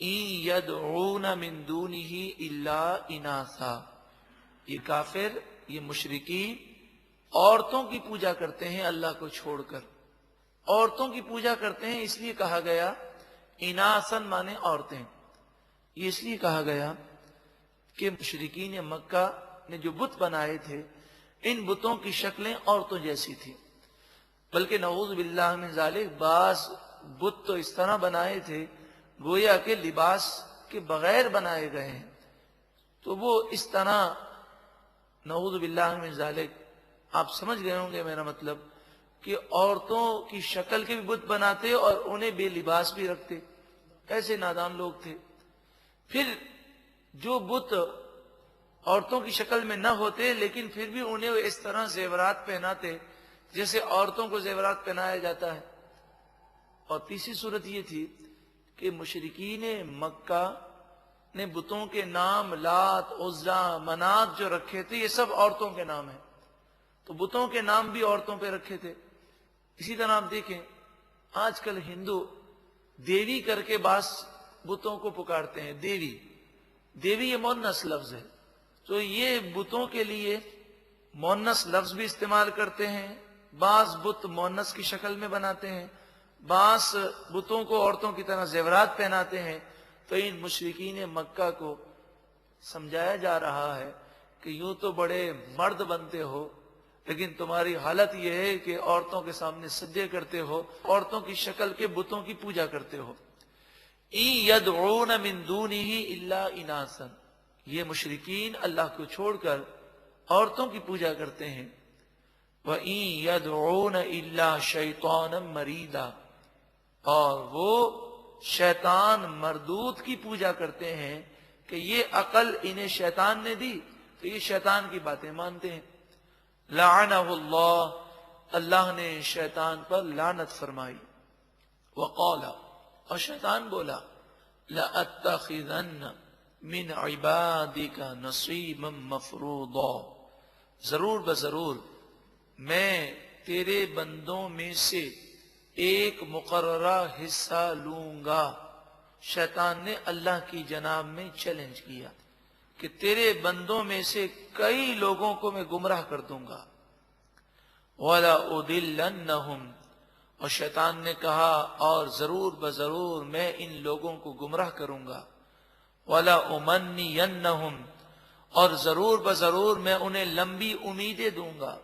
يدعون من دونه الا اناثا، یہ کافر، یہ مشرکی عورتوں کی پوجا کرتے ہیں اللہ کو چھوڑ کر، عورتوں کی پوجا کرتے ہیں، اس لیے کہا گیا اناسن مانے عورتیں، یہ اس لیے کہا گیا کہ مشرکین مکہ نے جو بت بنائے تھے ان بتوں کی شکلیں عورتوں جیسی تھی، بلکہ نعوذ باللہ من ذالک بعض بت تو اس طرح بنائے تھے گویا کہ لباس کے بغیر بنائے گئے ہیں، تو وہ اس طرح نعوذ باللہ من ذالک، آپ سمجھ گئے ہوں گے میرا مطلب، کہ عورتوں کی شکل کے بھی بت بناتے اور انہیں بے لباس بھی رکھتے، ایسے نادان لوگ تھے۔ پھر جو بت عورتوں کی شکل میں نہ ہوتے لیکن پھر بھی انہیں اس طرح زیورات پہناتے جیسے عورتوں کو زیورات پہنایا جاتا ہے۔ اور تیسری صورت یہ تھی کہ مشرکین مکہ نے بتوں کے نام لات، عزا، منات جو رکھے تھے یہ سب عورتوں کے نام ہیں، تو بتوں کے نام بھی عورتوں پہ رکھے تھے۔ اسی طرح آپ دیکھیں آج کل ہندو دیوی کر کے بعض بتوں کو پکارتے ہیں، دیوی، دیوی یہ مونس لفظ ہے، تو یہ بتوں کے لیے مونس لفظ بھی استعمال کرتے ہیں، بعض بت مونس کی شکل میں بناتے ہیں، بعض بتوں کو عورتوں کی طرح زیورات پہناتے ہیں۔ تو ان مشرکین مکہ کو سمجھایا جا رہا ہے کہ یوں تو بڑے مرد بنتے ہو لیکن تمہاری حالت یہ ہے کہ عورتوں کے سامنے سجدے کرتے ہو، عورتوں کی شکل کے بتوں کی پوجا کرتے ہو۔ إِن يَدْعُونَ مِن دُونِهِ إِلَّا إِنَاثًا، یہ مشرکین اللہ کو چھوڑ کر عورتوں کی پوجا کرتے ہیں۔ وَإِن يَدْعُونَ إِلَّا شَيْطَانًا مَرِيدًا، اور وہ شیطان مردود کی پوجا کرتے ہیں کہ یہ عقل انہیں شیطان نے دی تو یہ شیطان کی باتیں مانتے ہیں۔ لعنہ اللہ، اللہ نے شیطان پر لعنت فرمائی۔ وقال، اور شیطان بولا، لَأَتَّخِذَنَّ مِنْ عِبَادِكَ نَصِيبًا مَفْرُوضًا، ضرور بضرور میں تیرے بندوں میں سے ایک مقررہ حصہ لوں گا۔ شیطان نے اللہ کی جناب میں چیلنج کیا کہ تیرے بندوں میں سے کئی لوگوں کو میں گمراہ کر دوں گا۔ وَلَأُضِلَّنَّهُمْ، اور شیطان نے کہا اور ضرور بضرور میں ان لوگوں کو گمراہ کروں گا۔ وَلَأُمَنِّيَنَّهُمْ، اور ضرور بضرور میں انہیں لمبی امیدیں دوں گا۔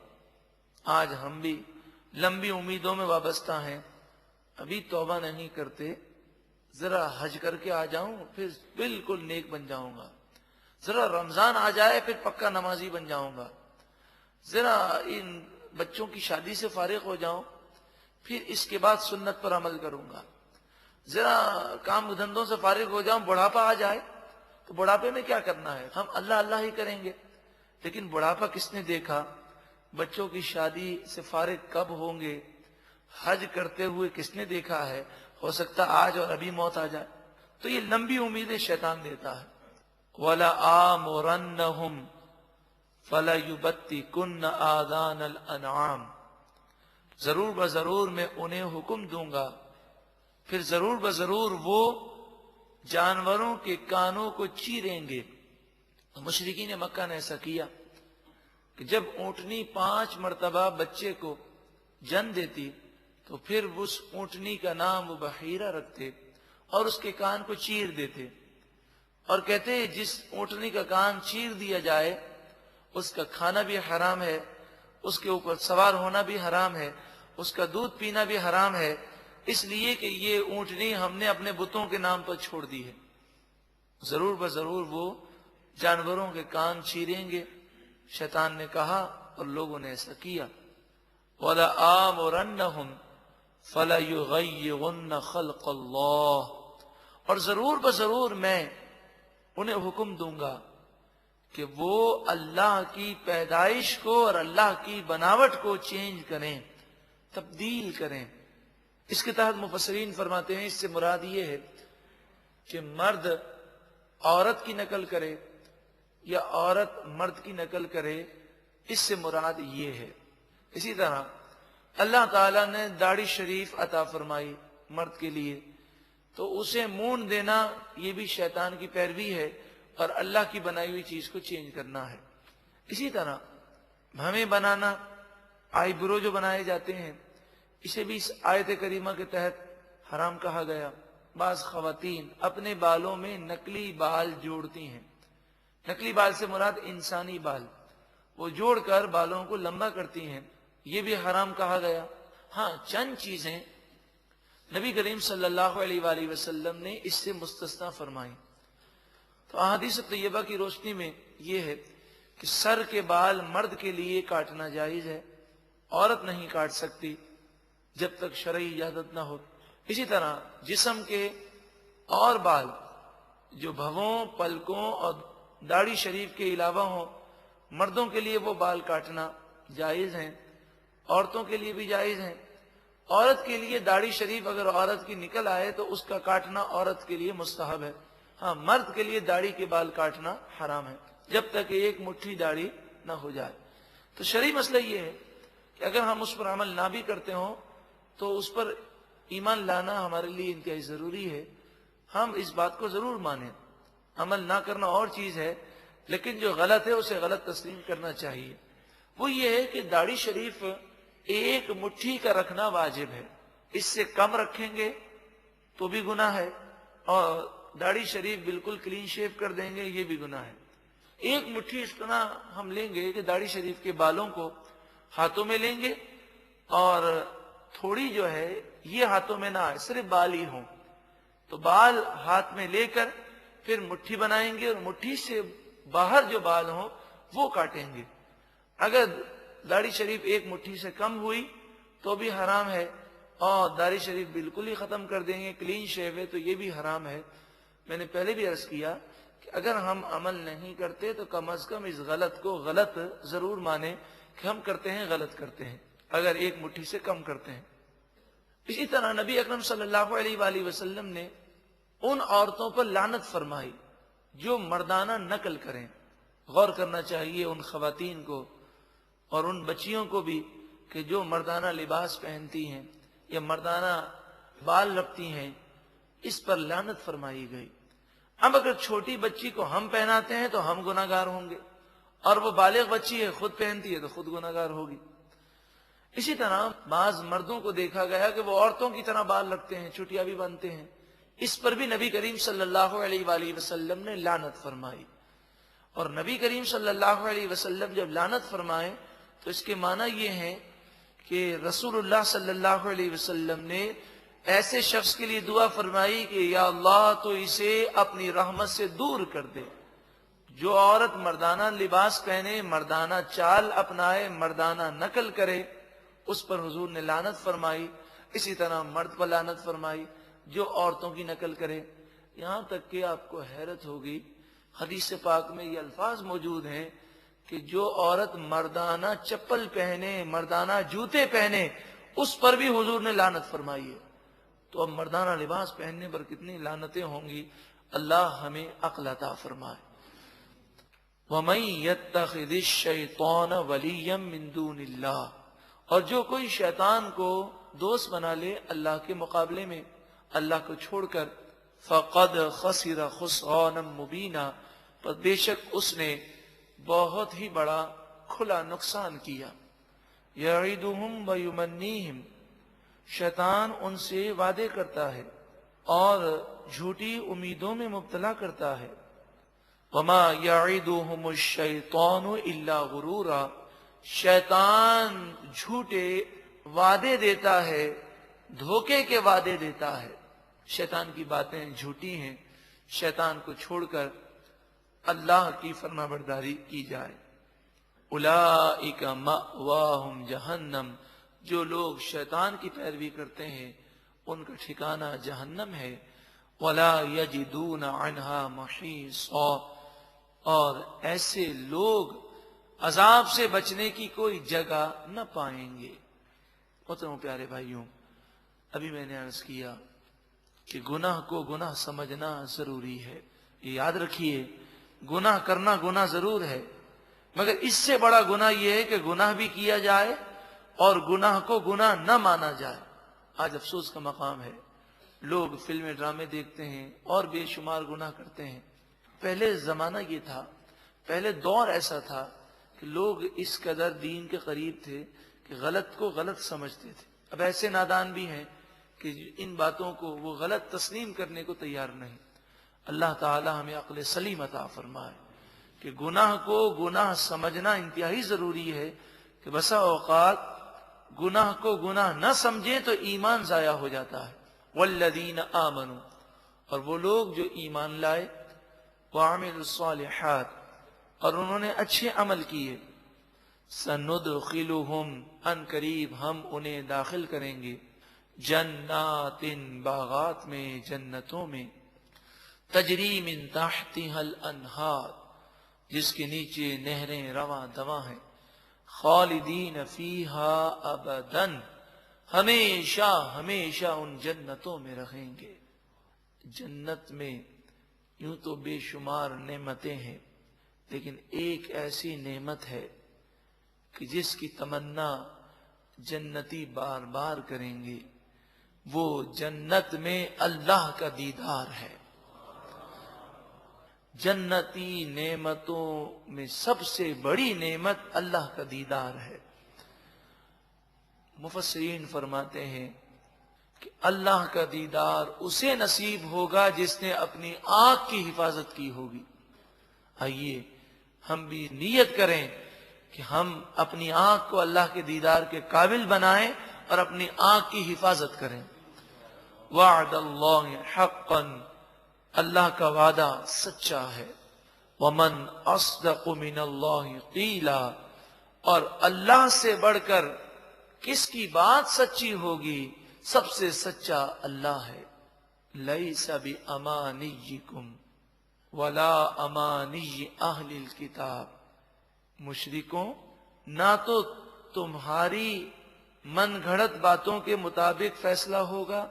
آج ہم بھی لمبی امیدوں میں وابستہ ہیں، ابھی توبہ نہیں کرتے، ذرا حج کر کے آ جاؤں پھر بالکل نیک بن جاؤں گا، ذرا رمضان آ جائے پھر پکا نمازی بن جاؤں گا، ذرا ان بچوں کی شادی سے فارغ ہو جاؤں پھر اس کے بعد سنت پر عمل کروں گا، ذرا کام دھندوں سے فارغ ہو جاؤں، بڑھاپا آ جائے تو بڑھاپے میں کیا کرنا ہے، ہم اللہ اللہ ہی کریں گے۔ لیکن بڑھاپا کس نے دیکھا، بچوں کی شادی سے فارغ کب ہوں گے، حج کرتے ہوئے کس نے دیکھا ہے، ہو سکتا آج اور ابھی موت آ جائے۔ تو یہ لمبی امیدیں شیطان دیتا ہے۔ وَلَآمُرَنَّهُمْ فَلَيُبَتِّكُنَّ آذَانَ الْأَنْعَامِ، ضرور بضرور میں انہیں حکم دوں گا، پھر ضرور بضرور وہ جانوروں کے کانوں کو چیریں گے۔ مشرکین مکہ نے ایسا کیا کہ جب اونٹنی 5 مرتبہ بچے کو جن دیتی تو پھر اس اونٹنی کا نام وہ بحیرہ رکھتے اور اس کے کان کو چیر دیتے اور کہتے جس اونٹنی کا کان چیر دیا جائے اس کا کھانا بھی حرام ہے، اس کے اوپر سوار ہونا بھی حرام ہے، اس کا دودھ پینا بھی حرام ہے، اس لیے کہ یہ اونٹنی ہم نے اپنے بتوں کے نام پر چھوڑ دی ہے۔ ضرور بضرور وہ جانوروں کے کان چیریں گے۔ شیطان نے کہا اور لوگوں نے ایسا کیا۔ وَلَآمُرَنَّهُمْ فَلَيُغَيِّرُنَّ خَلْقَ اللَّهِ، اور ضرور بضرور میں انہیں حکم دوں گا کہ وہ اللہ کی پیدائش کو اور اللہ کی بناوٹ کو چینج کریں، تبدیل کریں۔ اس کے تحت مفسرین فرماتے ہیں اس سے مراد یہ ہے کہ مرد عورت کی نقل کرے یا عورت مرد کی نقل کرے، اس سے مراد یہ ہے۔ اسی طرح اللہ تعالیٰ نے داڑھی شریف عطا فرمائی مرد کے لیے، تو اسے مونڈ دینا یہ بھی شیطان کی پیروی ہے اور اللہ کی بنائی ہوئی چیز کو چینج کرنا ہے۔ اسی طرح ہمیں بنانا، آئی برو جو بنائے جاتے ہیں، اسے بھی اس آیت کریمہ کے تحت حرام کہا گیا۔ بعض خواتین اپنے بالوں میں نقلی بال جوڑتی ہیں، نقلی بال سے مراد انسانی بال، وہ جوڑ کر بالوں کو لمبا کرتی ہیں، یہ بھی حرام کہا گیا۔ ہاں، چند چیزیں نبی کریم صلی اللہ علیہ وآلہ وسلم نے اس سے مستثنا فرمائی۔ تو احادیث طیبہ کی روشنی میں یہ ہے کہ سر کے بال مرد کے لیے کاٹنا جائز ہے، عورت نہیں کاٹ سکتی جب تک شرعی اجازت نہ ہو۔ اسی طرح جسم کے اور بال جو بھووں، پلکوں اور داڑھی شریف کے علاوہ ہوں، مردوں کے لیے وہ بال کاٹنا جائز ہیں، عورتوں کے لیے بھی جائز ہیں۔ عورت کے لیے داڑھی شریف اگر عورت کی نکل آئے تو اس کا کاٹنا عورت کے لیے مستحب ہے۔ ہاں، مرد کے لیے داڑھی کے بال کاٹنا حرام ہے جب تک ایک مٹھی داڑھی نہ ہو جائے۔ تو شرعی مسئلہ یہ ہے کہ اگر ہم اس پر عمل نہ بھی کرتے ہوں تو اس پر ایمان لانا ہمارے لیے انتہائی ضروری ہے۔ ہم اس بات کو ضرور مانیں، عمل نہ کرنا اور چیز ہے، لیکن جو غلط ہے اسے غلط تسلیم کرنا چاہیے۔ وہ یہ ہے کہ داڑھی شریف ایک مٹھی کا رکھنا واجب ہے، اس سے کم رکھیں گے تو بھی گناہ ہے، اور داڑھی شریف بالکل کلین شیو کر دیں گے یہ بھی گناہ ہے۔ ایک مٹھی اس طرح ہم لیں گے کہ داڑھی شریف کے بالوں کو ہاتھوں میں لیں گے اور تھوڑی جو ہے یہ ہاتھوں میں نہ آئے، صرف بال ہی ہوں، تو بال ہاتھ میں لے کر پھر مٹھی بنائیں گے اور مٹھی سے باہر جو بال ہوں وہ کاٹیں گے۔ اگر داڑھی شریف ایک مٹھی سے کم ہوئی تو بھی حرام ہے، اور داڑھی شریف بالکل ہی ختم کر دیں گے، کلین شیو ہے، تو یہ بھی حرام ہے۔ میں نے پہلے بھی عرض کیا کہ اگر ہم عمل نہیں کرتے تو کم از کم اس غلط کو غلط ضرور مانیں کہ ہم کرتے ہیں، غلط کرتے ہیں اگر ایک مٹھی سے کم کرتے ہیں۔ اسی طرح نبی اکرم صلی اللہ علیہ وآلہ وسلم نے ان عورتوں پر لعنت فرمائی جو مردانہ نقل کریں۔ غور کرنا چاہیے ان خواتین کو اور ان بچیوں کو بھی کہ جو مردانہ لباس پہنتی ہیں یا مردانہ بال رکھتی ہیں، اس پر لعنت فرمائی گئی۔ اب اگر چھوٹی بچی کو ہم پہناتے ہیں تو ہم گناہ گار ہوں گے، اور وہ بالغ بچی ہے خود پہنتی ہے تو خود گناہ گار ہوگی۔ اسی طرح بعض مردوں کو دیکھا گیا کہ وہ عورتوں کی طرح بال رکھتے ہیں، چٹیا بھی بنتے ہیں، اس پر بھی نبی کریم صلی اللہ علیہ وآلہ وسلم نے لعنت فرمائی۔ اور نبی کریم صلی اللہ علیہ وسلم جب لعنت فرمائے تو اس کے معنی یہ ہے کہ رسول اللہ صلی اللہ علیہ وسلم نے ایسے شخص کے لیے دعا فرمائی کہ یا اللہ تو اسے اپنی رحمت سے دور کر دے۔ جو عورت مردانہ لباس پہنے، مردانہ چال اپنائے، مردانہ نقل کرے، اس پر حضور نے لعنت فرمائی۔ اسی طرح مرد پر لعنت فرمائی جو عورتوں کی نقل کرے۔ یہاں تک کہ آپ کو حیرت ہوگی، حدیث پاک میں یہ الفاظ موجود ہیں کہ جو عورت مردانہ چپل پہنے، مردانہ جوتے پہنے، اس پر بھی حضور نے لعنت فرمائی ہے۔ تو اب مردانہ لباس پہننے پر کتنی لعنتیں ہوں گی، اللہ ہمیں عقل عطا فرمائے۔ وَمَن يَتَّخِذِ الشَّيْطَانَ وَلِيًّا مِّن دُونِ اللَّهِ، اور جو کوئی شیطان کو دوست بنا لے اللہ کے مقابلے میں، اللہ کو چھوڑ کر، فَقَدْ خَسِرَ خُسْرَانًا مُبِينًا، پر بے شک اس نے بہت ہی بڑا کھلا نقصان کیا۔ يَعِدُهُمْ وَيُمَنِّيهِمْ، شیطان ان سے وعدے کرتا ہے اور جھوٹی امیدوں میں مبتلا کرتا ہے۔ وَمَا يَعِدُهُمُ الشَّيْطَانُ إِلَّا غُرُورًا، شیطان جھوٹے وعدے دیتا ہے، دھوکے کے وعدے دیتا ہے۔ شیطان کی باتیں جھوٹی ہیں، شیطان کو چھوڑ کر اللہ کی فرما برداری کی جائے۔ اولئک مأواہم جہنم، جو لوگ شیطان کی پیروی کرتے ہیں ان کا ٹھکانہ جہنم ہے۔ ولا یجدون عنہا محیصا، اور ایسے لوگ عذاب سے بچنے کی کوئی جگہ نہ پائیں گے۔ محترم پیارے بھائیوں، ابھی میں نے عرض کیا کہ گناہ کو گناہ سمجھنا ضروری ہے۔ یہ یاد رکھیے، گناہ کرنا گناہ ضرور ہے، مگر اس سے بڑا گناہ یہ ہے کہ گناہ بھی کیا جائے اور گناہ کو گناہ نہ مانا جائے۔ آج افسوس کا مقام ہے لوگ فلمیں ڈرامے دیکھتے ہیں اور بے شمار گناہ کرتے ہیں. پہلے زمانہ یہ تھا، پہلے دور ایسا تھا کہ لوگ اس قدر دین کے قریب تھے کہ غلط کو غلط سمجھتے تھے. اب ایسے نادان بھی ہیں کہ ان باتوں کو وہ غلط تسلیم کرنے کو تیار نہیں. اللہ تعالی ہمیں عقل سلیم عطا فرمائے کہ گناہ کو گناہ سمجھنا انتہائی ضروری ہے کہ بسا اوقات گناہ کو گناہ نہ سمجھیں تو ایمان ضائع ہو جاتا ہے. والذین آمنوا، اور وہ لوگ جو ایمان لائے، وعملوا الصالحات، اور انہوں نے اچھے عمل کیے، سندخلہم، ان قریب ہم انہیں داخل کریں گے، جنات، باغات میں، جنتوں میں، تجری من تحتها الانہار، جس کے نیچے نہریں رواں دواں ہیں، خالدین فیہا ابدا، ہمیشہ ہمیشہ ان جنتوں میں رہیں گے. جنت میں یوں تو بے شمار نعمتیں ہیں، لیکن ایک ایسی نعمت ہے کہ جس کی تمنا جنتی بار بار کریں گے، وہ جنت میں اللہ کا دیدار ہے. جنتی نعمتوں میں سب سے بڑی نعمت اللہ کا دیدار ہے. مفسرین فرماتے ہیں کہ اللہ کا دیدار اسے نصیب ہوگا جس نے اپنی آنکھ کی حفاظت کی ہوگی. آئیے ہم بھی نیت کریں کہ ہم اپنی آنکھ کو اللہ کے دیدار کے قابل بنائیں اور اپنی آنکھ کی حفاظت کریں. وعد اللہ حقا، اللہ کا وعدہ سچا ہے. ومن اصدق من اللہ قیلا، اور اللہ سے بڑھ کر کس کی بات سچی ہوگی؟ سب سے سچا اللہ ہے. لیس بامانیکم ولا امانی اہل الکتاب، مشرکوں نہ تو تمہاری من گھڑت باتوں کے مطابق فیصلہ ہوگا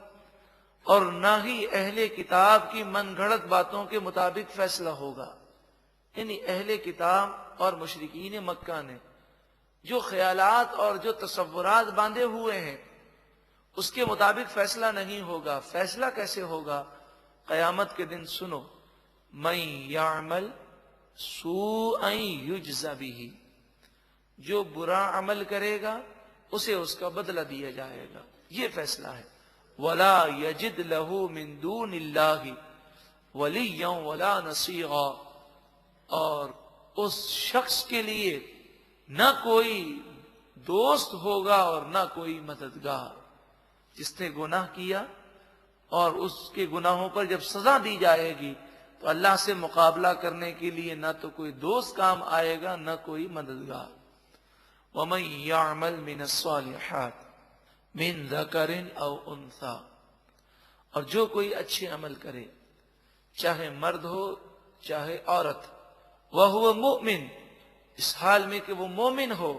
اور نہ ہی اہل کتاب کی من گھڑت باتوں کے مطابق فیصلہ ہوگا. یعنی اہل کتاب اور مشرکین مکہ نے جو خیالات اور جو تصورات باندھے ہوئے ہیں اس کے مطابق فیصلہ نہیں ہوگا. فیصلہ کیسے ہوگا؟ قیامت کے دن سنو، من یعمل سوءا یجز بہ، جو برا عمل کرے گا اسے اس کا بدلہ دیا جائے گا. یہ فیصلہ ہے. ولا یجد لہ من دون اللہ ولیا ولا نصیرا، اور اس شخص کے لیے نہ کوئی دوست ہوگا اور نہ کوئی مددگار. جس نے گناہ کیا اور اس کے گناہوں پر جب سزا دی جائے گی تو اللہ سے مقابلہ کرنے کے لیے نہ تو کوئی دوست کام آئے گا نہ کوئی مددگار. وَمَن يَعْمَلْ مِنَ الصَّالِحَاتِ مِن ذَكَرٍ أَوْ أُنثَىٰ، اور جو کوئی اچھے عمل کرے چاہے مرد ہو چاہے عورت، وَهُوَ مُؤْمِن، اس حال میں کہ وہ مومن ہو،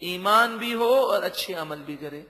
ایمان بھی ہو اور اچھے عمل بھی کرے.